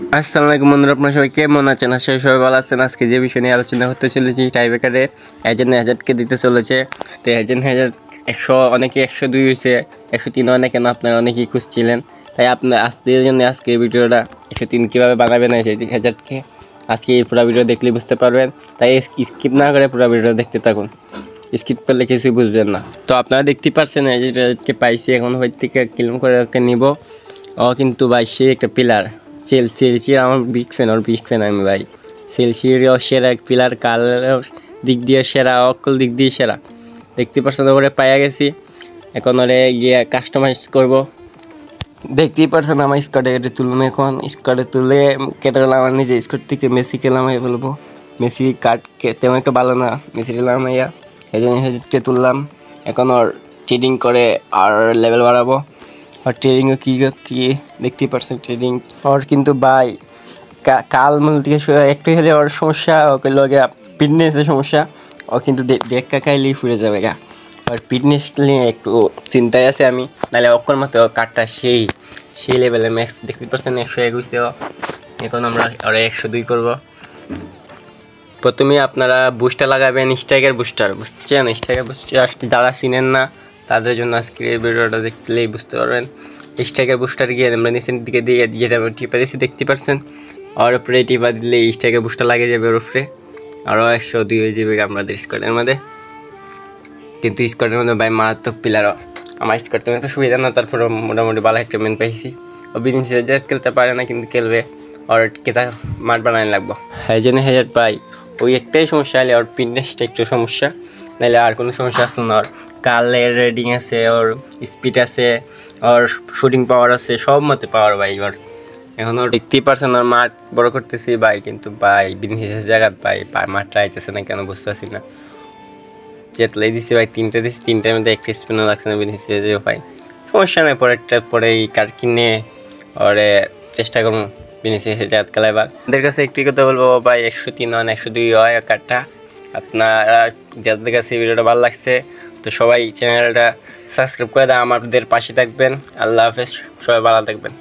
আসসালামু আলাইকুম বন্ধুরা, আপনারা সবাই কেমন আছেন? আশা করি সবাই ভালো আছেন। আজকে যে বিষয় নিয়ে আলোচনা করতে চলেছি, টাইব্রেকারে হ্যাজার্ডকে দিতে চলেছে। তো হ্যাজার্ড 100, অনেকে 102 হয়েছে, 103 হয় না কেন আপনারা অনেকেই খুঁজছিলেন। তাই আপনার আজকের জন্য আজকে এই ভিডিওটা 103 কীভাবে বানাবেন হ্যাজার্ডকে আজকে এই পুরো ভিডিও দেখলে বুঝতে পারবেন। তাই স্কিপ না করে পুরো ভিডিও দেখতে থাকুন, স্কিপ করলে কিছুই বুঝবেন না। তো আপনারা দেখতেই পাচ্ছেন হ্যাজার্ডকে পাইছি, এখন হইতে থেকে ক্লিন করে নিব। ও কিন্তু ভাই সে একটা পিলার, চেলসির আমার বিগ ফ্যান আমি ভাই। চেলসির সেরা এক পিলার, কালার দিক দিয়ে সেরা, অকল দিক দিয়ে সেরা। দেখতে পাচ্ছেন ওরে পাইয়া গেছি, এখন ওরে গিয়ে কাস্টমাইজ করব। দেখতেই পাচ্ছেন আমার স্কোয়াডে তুললাম, এখন স্কোয়াডে তুলে কেটে গেলাম আমার নিজে স্কোয়াড থেকে মেসি কেলামাই বলবো। মেসি কাট তেমন একটা ভালো না, মেসি লামাইয়া এই জন্য হেজকে তুললাম। এখন ওর ট্রেডিং করে আর লেভেল বাড়াবো। আর ট্রেডিংও কী দেখতেই পাচ্ছেন ট্রেডিং ওর কিন্তু ভাই কাল মূল থেকে একটু হলে ওর সমস্যা, ওকে লগে ফিটনেসের সমস্যা। ও কিন্তু ডেক্কা খাইলেই ফুরে যাবে গা। আর ফিটনেস নিয়ে একটু চিন্তায় আছে আমি, নাহলে অক্ষর মতো কাঠটা সেই লেভেলে ম্যাক্স দেখতে পাচ্ছেন 121। এখন আমরা ওরা 102 করবো। প্রথমে আপনারা বুস্টার লাগাবেন, স্ট্রাইকার বুস্টার, বুঝছেন? স্ট্রাইকার বুস্টার যারা চিনেন না তাদের জন্য আজকে এই ভিডিওটা দেখলেই বুঝতে পারবেন। স্ট্রাইকার বুস্টার গিয়ে আমরা নিচের দিকে দিয়ে যেটা টিপা দিয়েছি দেখতে পাচ্ছেন, আর উপরে টিপা দিলে স্ট্রাইকার বুস্টার লাগে যাবে ওর উপরে, আরও 102 হয়ে যাবে আমাদের স্কোয়াডের মধ্যে। কিন্তু স্কোয়াডের মধ্যে ভাই মারাত্মক প্লেয়ারও, আমার স্কোয়াড তেমন একটা সুবিধা না, তারপরে মোটামুটি ভালো একটা মেন পাইছি। ও বিদিন যে খেলতে পারে না কিন্তু খেলবে, আর কেতা মাঠ বানানো লাগবো। হ্যাঁ জন্য হ্যাজার্ড পাই ওই একটাই সমস্যা, হলে ওর ফিটনেসটা একটু সমস্যা, নাহলে আর কোনো সমস্যা আসতো না। ওর কালের রেডিং আছে, ওর স্পিড আছে, ওর শুটিং পাওয়ার আছে, সব মতে পাওয়ার ভাই ওর। এখন ওর দেখতেই পারছেন ওর মাঠ বড় করতেছি ভাই, কিন্তু ভাই বিজনেসের জায়গা ভাই মাঠটা আইতেছে না কেন বুঝতেছি না। যেতলাই দিছি ভাই, তিনটার মধ্যে একটা স্পিনও লাগছে না বিজনেসে ভাই। সমস্যা নেই, পরে এই কার্ড কিনে ওরে চেষ্টা করবো বিজনেসে জায়গা খেলাইবার। ওদের কাছে একটি কথা বলবো ভাই, 103 হয় 102 হয় কার্ডটা। আপনারা যাদের কাছে ভিডিওটা ভালো লাগছে তো সবাই চ্যানেলটা সাবস্ক্রাইব করে দেয়, আমাদের পাশে থাকবেন। আল্লাহ হাফেজ, সবাই ভালো থাকবেন।